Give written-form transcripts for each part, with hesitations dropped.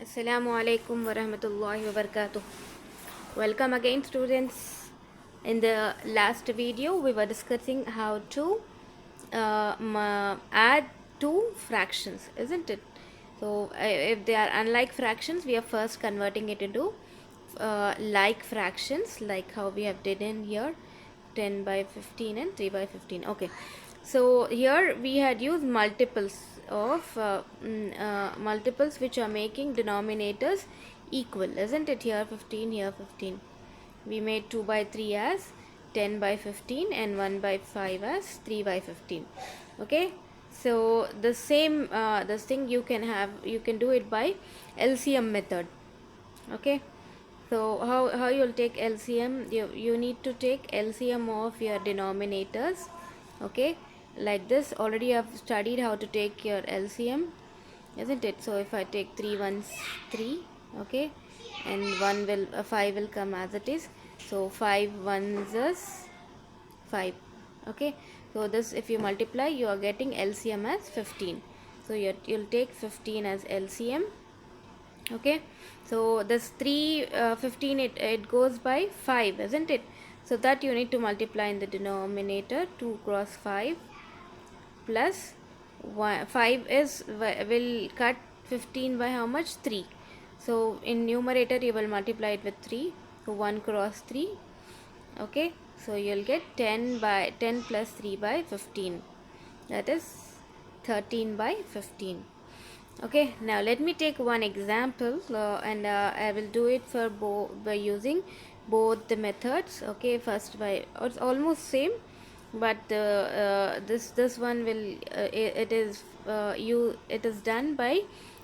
Assalamu alaikum wa rahmatullahi wa barakatuh. Welcome again, students. In the last video, we were discussing how to add two fractions, isn't it? So, if they are unlike fractions, we are first converting it into like fractions, like how we have did in here 10 by 15 and 3 by 15. Okay, so here we had used multiples of multiples which are making denominators equal, isn't it? Here 15, here 15. We made 2 by 3 as 10 by 15 and 1 by 5 as 3 by 15. Okay, so the same this thing you can do it by LCM method. Okay, so how you'll take LCM? You need to take LCM of your denominators. Okay, like this already I've studied how to take your LCM, isn't it? So if I take 3 ones 3, okay, and 5 will come as it is. So 5 ones is 5. Okay, so this, if you multiply, you are getting LCM as 15. So you'll take 15 as LCM. Okay, so this 15, it goes by 5, isn't it? So that you need to multiply in the denominator. 2 cross 5 plus 5 is will cut 15 by how much? 3. So in numerator you will multiply it with 3. So 1 cross 3. Okay, so you'll get 10 plus 3 by 15, that is 13 by 15. Okay, now let me take one example and I will do it for by using both the methods. Okay, first by, it's almost same, but this one will it is done by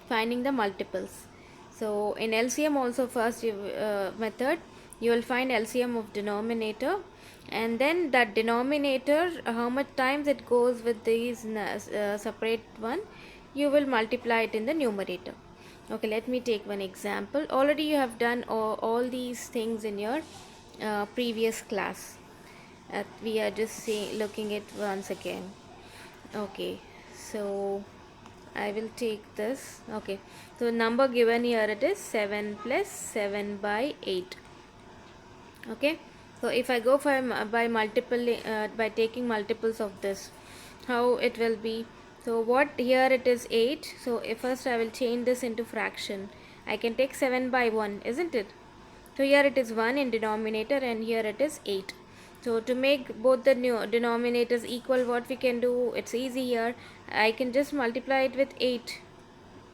finding the multiples. So in LCM also, first method, you will find LCM of denominator, and then that denominator, how much times it goes with these separate one, you will multiply it in the numerator. Okay, let me take one example. Already you have done all these things in your previous class. We are just looking it once again. Okay, so I will take this. Okay, so number given here, it is 7 plus 7 by 8. Okay, so if I go for by taking multiples of this, how it will be? So what, here it is 8. So if first I will change this into fraction. I can take 7 by 1, isn't it? So here it is 1 in denominator and here it is 8. So to make both the new denominators equal, what we can do, it's easy here. I can just multiply it with 8,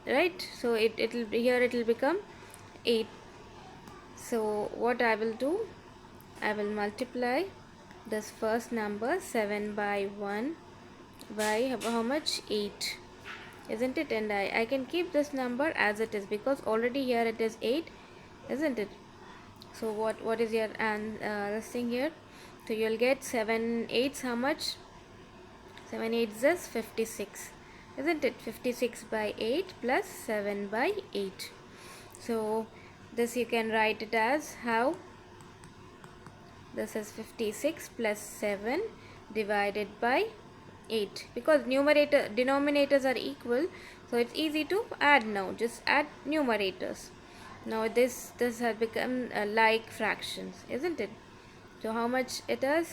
right? So it'll here it will become 8. So what I will do, I will multiply this first number 7 by 1 by how much? 8, isn't it? And I can keep this number as it is because already here it is 8, isn't it? So what is your this thing here? So you'll get 7 8s, how much? 7 8s is 56, isn't it? 56 by 8 plus 7 by 8. So this you can write it as how? This is 56 plus 7 divided by 8, because denominators are equal, so it's easy to add now. Just add numerators. Now this has become like fractions, isn't it? So how much it is?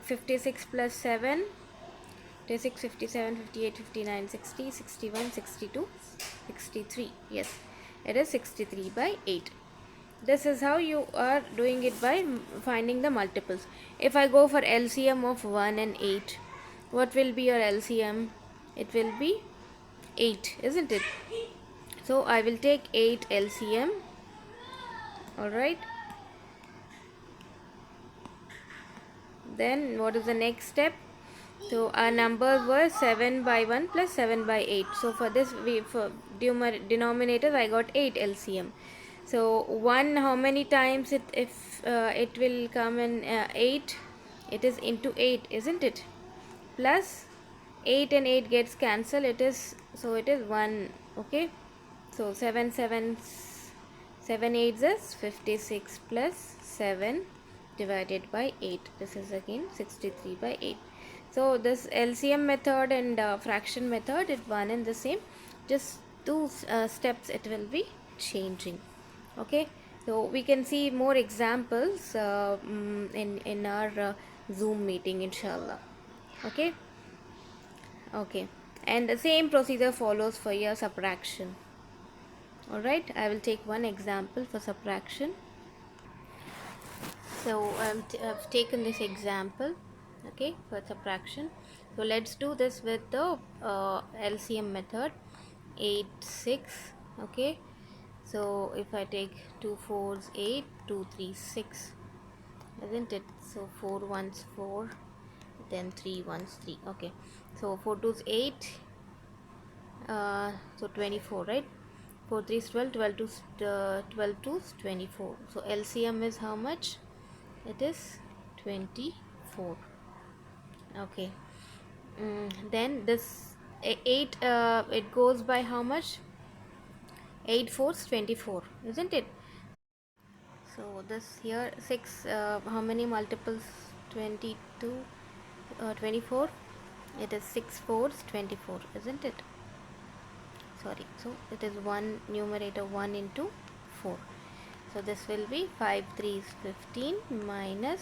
56 plus 7, 56, 57, 58, 59, 60, 61, 62, 63. Yes, it is 63 by 8. This is how you are doing it, by finding the multiples. If I go for LCM of 1 and 8, what will be your LCM? It will be 8, isn't it? So I will take 8 LCM. Alright. Then what is the next step? So our numbers were 7 by 1 plus 7 by 8. So for this, for denominators, I got 8 LCM. So 1, how many times if it will come in 8? It is into 8, isn't it? Plus 8 and 8 gets cancelled. It is 1. Okay. So 7 8s is 56 plus 7 divided by 8. This is again 63 by 8. So this LCM method and fraction method, it one and the same. Just two steps it will be changing. Okay, so we can see more examples in our Zoom meeting, inshallah. Okay. Okay, and the same procedure follows for your subtraction. All right, I will take one example for subtraction. So I've taken this example, okay, for subtraction. So let's do this with the LCM method. 8 6. Okay, so if I take 2 4s 8, 2 3 6, isn't it? So 4 1s 4, then 3 1s 3. Okay, so 4 2s 8, so 24, right? 4 3 is 12, 12 2 12 2 is 24. So LCM is how much? It is 24. Okay. Then this 8, it goes by how much? 8 4s 24, isn't it? So this here 6, how many multiples? 22, 24. It is 6 4s 24, isn't it? Sorry, so it is 1 numerator 1 into 4. So this will be 5 3 is 15 minus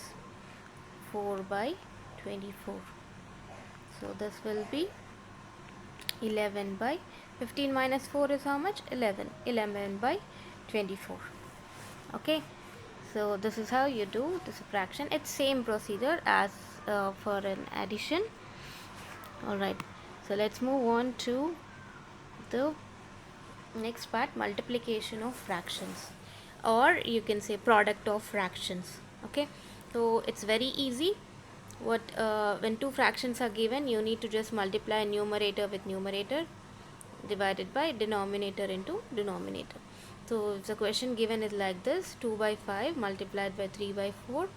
4 by 24. So this will be 11 by 15 minus 4 is how much? 11. 11 by 24. Okay, so this is how you do the subtraction. It's same procedure as for an addition. Alright, so let's move on to the next part, multiplication of fractions, or you can say product of fractions. Okay, so it's very easy. When two fractions are given, you need to just multiply numerator with numerator divided by denominator into denominator. So if the question given is like this, 2 by 5 multiplied by 3 by 4,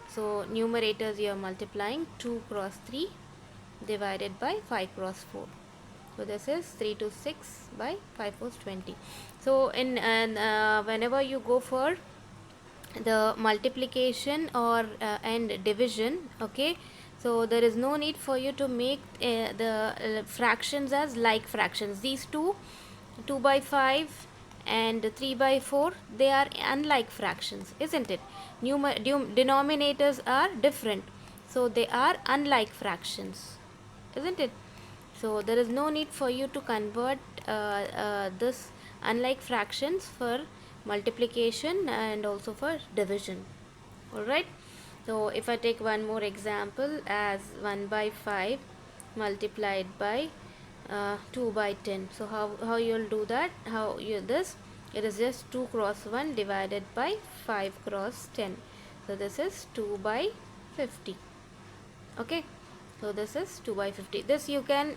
so numerators you are multiplying 2 cross 3 divided by 5 cross 4. So this is 3 to 6 by 5 4 is 20. So whenever you go for the multiplication or and division, okay, so there is no need for you to make the fractions as like fractions. These two, 2 by 5 and 3 by 4, they are unlike fractions, isn't it? Denominators are different, so they are unlike fractions, isn't it? So there is no need for you to convert this unlike fractions for multiplication and also for division. Alright, so if I take one more example as 1 by 5 multiplied by 2 by 10. So how you'll do that? How you this? It is just 2 cross 1 divided by 5 cross 10. So this is 2 by 50. Okay, so this is 2 by 50. This you can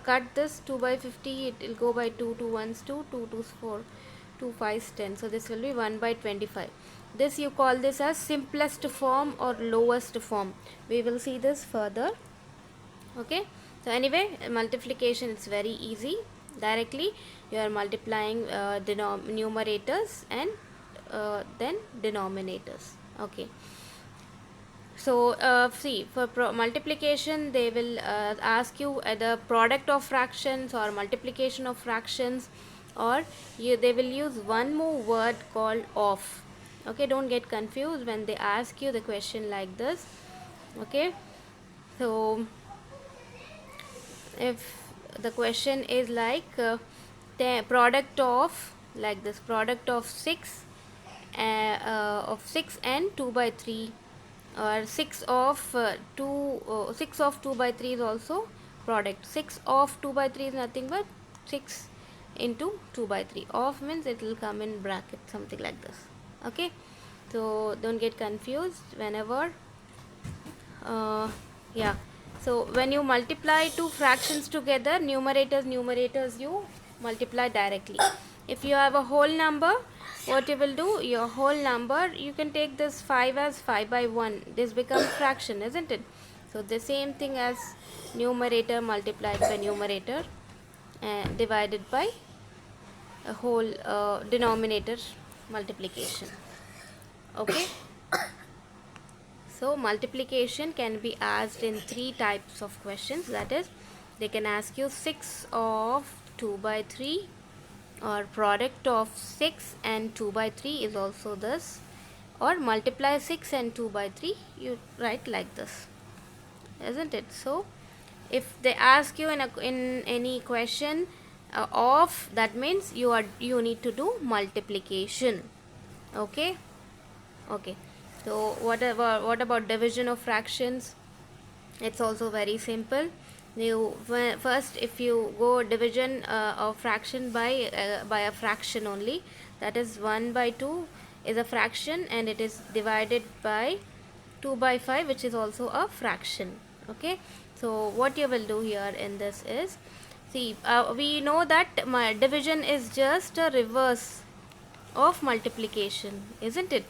cut this 2 by 50, it will go by 2, 2 ones 2, 2 twos 4, 2 fives 10. So this will be 1 by 25. This you call this as simplest form or lowest form. We will see this further. Okay, so anyway, multiplication is very easy. Directly you are multiplying numerators and then denominators. Okay, so see, for multiplication they will ask you the product of fractions or multiplication of fractions, or they will use one more word called of. Okay, don't get confused when they ask you the question like this. Okay, so if the question is like the product of, like this, product of 6 and 2 by 3, or 6 of 6 of 2 by 3 is also product. 6 of 2 by 3 is nothing but 6 into 2 by 3. Of means it will come in bracket, something like this. Okay, so don't get confused whenever yeah, so when you multiply two fractions together, numerators you multiply directly. If you have a whole number, what you will do, your whole number, you can take this 5 as 5 by 1. This becomes fraction, isn't it? So the same thing as numerator multiplied by numerator divided by a whole denominator multiplication. Okay, so multiplication can be asked in 3 types of questions. That is, they can ask you 6 of 2 by 3, or product of 6 and 2 by 3 is also this, or multiply 6 and 2 by 3, you write like this, isn't it? So if they ask you in any question of, that means you need to do multiplication. Okay. Okay, so what about division of fractions? It's also very simple. First, if you go division of fraction by a fraction only, that is 1 by 2 is a fraction, and it is divided by 2 by 5, which is also a fraction. Okay, so what you will do here in this is, see, we know that my division is just a reverse of multiplication, isn't it?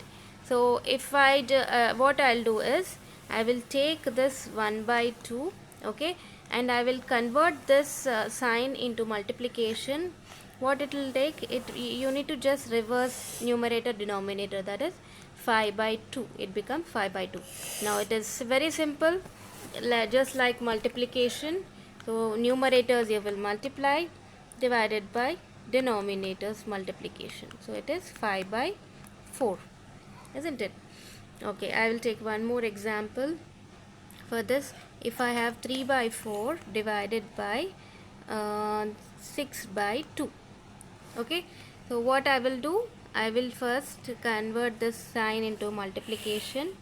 So if what I'll do is, I will take this 1 by 2, okay, and I will convert this sign into multiplication. What it will take, you need to just reverse numerator denominator, that is 5 by 2, it becomes 5 by 2. Now it is very simple, just like multiplication. So numerators you will multiply, divided by denominators multiplication, so it is 5 by 4, isn't it? Okay, I will take one more example for this. If I have 3 by 4 divided by 6 by 2, okay, so what I will do, I will first convert this sign into multiplication.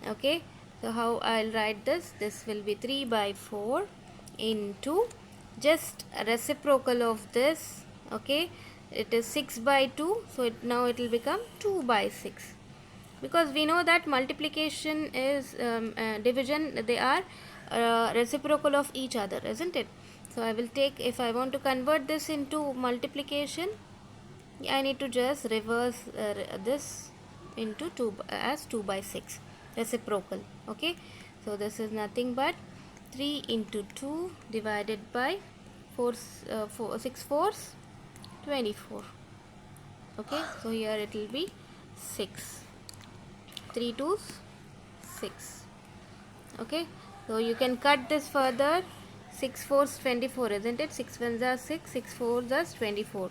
Okay, so how I'll write this will be 3 by 4 into just a reciprocal of this. Okay, it is 6 by 2, so now it will become 2 by 6, because we know that multiplication is division, they are reciprocal of each other, isn't it? So I will take, if I want to convert this into multiplication, I need to just reverse this into 2 as 2 by 6 reciprocal. Okay, so this is nothing but 3 into 2 divided by 6 fours 24. Okay, so here it will be 6, 3 twos 6. Okay, so you can cut this further. 6 fours 24, isn't it? 6 ones are 6, 6 fours are 24.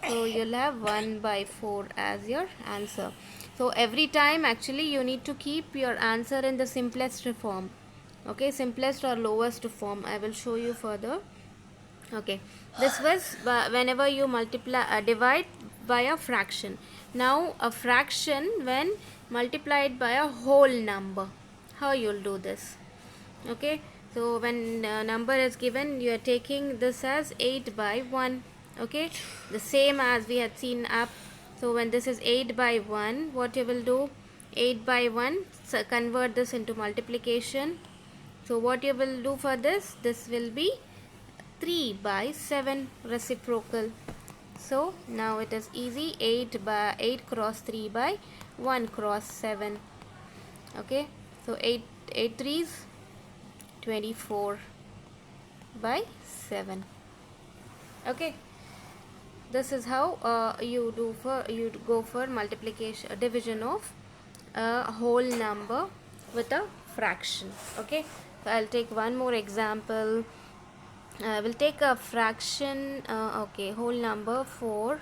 So you'll have 1 by 4 as your answer. So every time actually you need to keep your answer in the simplest form. Okay, simplest or lowest form. I will show you further. Okay, this was whenever you divide by a fraction. Now a fraction when multiplied by a whole number, how you'll do this? Okay, so when number is given, you are taking this as 8 by 1. Okay, the same as we had seen up. So when this is 8 by 1, what you will do, 8 by 1, so convert this into multiplication. So what you will do for this will be 3 by 7 reciprocal. So now it is easy, 8 cross 3 by 1 cross 7. Okay, so 8 threes 24 by 7. Okay, this is how you go for multiplication, division of a whole number with a fraction. Okay, so I'll take one more example. I will take a fraction, okay, whole number 4.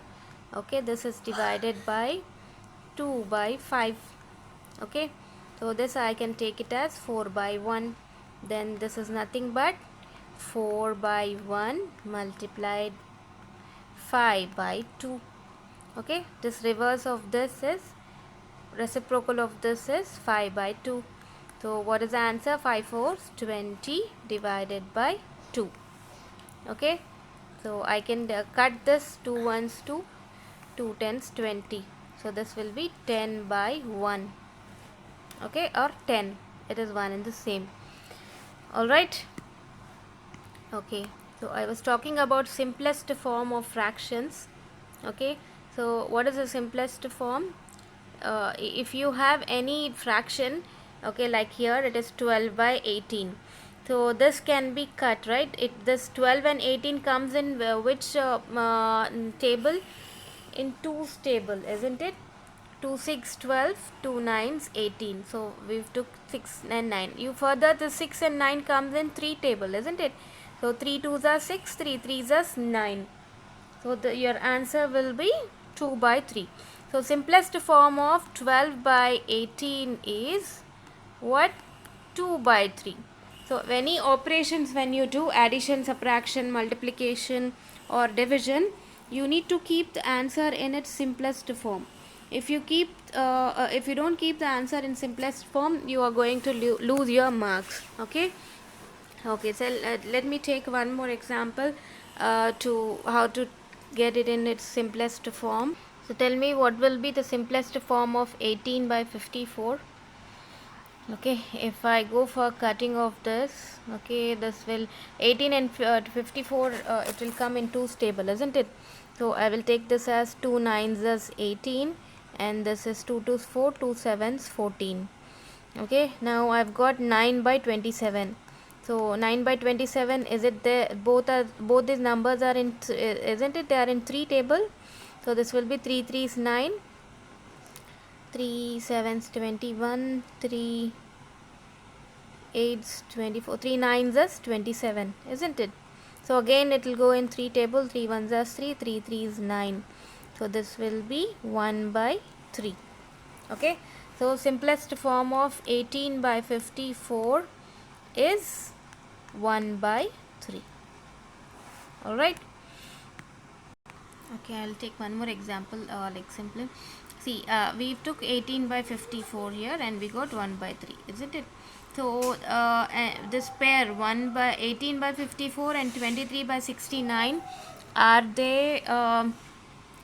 Okay, this is divided by 2 by 5. Okay, so this I can take it as 4 by 1. Then this is nothing but 4 by 1 multiplied 5 by 2. Okay, this reverse of this is, reciprocal of this is 5 by 2. So what is the answer? 5 fours 20 divided by 2. Okay, so I can cut this 2 ones to 2 tens 20. So this will be 10 by 1. Okay, or 10, it is one and the same. Alright. Okay, so I was talking about simplest form of fractions. Okay, so what is the simplest form? If you have any fraction, okay, like here it is 12 by 18. So this can be cut, right? This 12 and 18 comes in which table? In 2's table, isn't it? 2 6 12, 2 9s 18. So we took 6 and 9. You further, the 6 and 9 comes in 3 table, isn't it? So 3 2s are 6, 3 3s are 9. So your answer will be 2 by 3. So simplest form of 12 by 18 is what? 2 by 3. So any operations, when you do addition, subtraction, multiplication or division, you need to keep the answer in its simplest form. If you if you don't keep the answer in simplest form, you are going to lose your marks. Okay. Okay, so let me take one more example to how to get it in its simplest form. So tell me, what will be the simplest form of 18 by 54? Okay, if I go for cutting of this, okay, this will 18 and 54, it will come in 2's table, isn't it? So I will take this as 2 9s as 18, and this is 2 2's 4, 2 7's 14. Okay, now I've got 9 by 27. So 9 by 27, is it there? Both these numbers are in, isn't it? They are in 3 table. So this will be 3 3's 9, 3 7's 21, 3 8's 24, 3 9's is 27, isn't it? So again it will go in 3 table, 3 1's is 3, 3 3's 9. So this will be 1 by 3. Okay, so simplest form of 18 by 54 is 1 by 3. Alright. Okay, I'll take one more example, like simply. See, we took 18 by 54 here and we got 1 by 3, isn't it? So, this pair 1 by 18 by 54 and 23 by 69, are they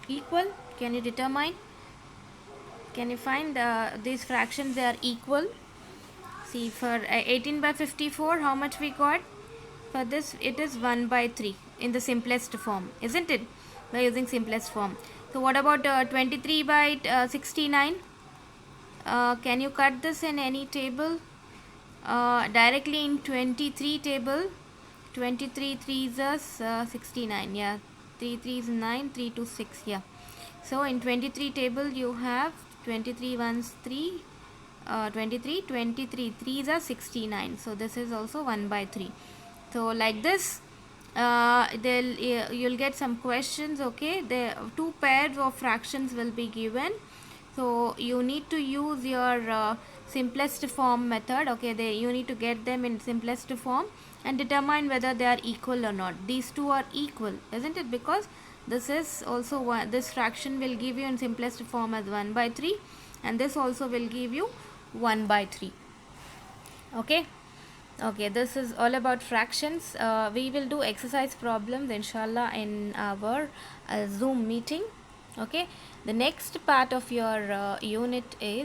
equal? Can you determine? Can you find these fractions, they are equal? See, for 18 by 54, how much we got? For this, it is 1 by 3 in the simplest form, isn't it? By using simplest form. So what about 23 by 69? Can you cut this in any table? Directly in 23 table. 23 3s is 69. Yeah, 3 3 is 9, 3 2 6. Yeah. So in 23 table you have 23 1s 3, 23 3s are 69. So this is also 1 by 3. So like this, you'll get some questions. Okay, the two pairs of fractions will be given, so you need to use your simplest form method. Okay, you need to get them in simplest form and determine whether they are equal or not. These two are equal, isn't it? Because this is also one, this fraction will give you in simplest form as 1 by 3, and this also will give you 1 by 3. Okay, this is all about fractions. We will do exercise problems inshallah in our Zoom meeting. Okay, the next part of your unit is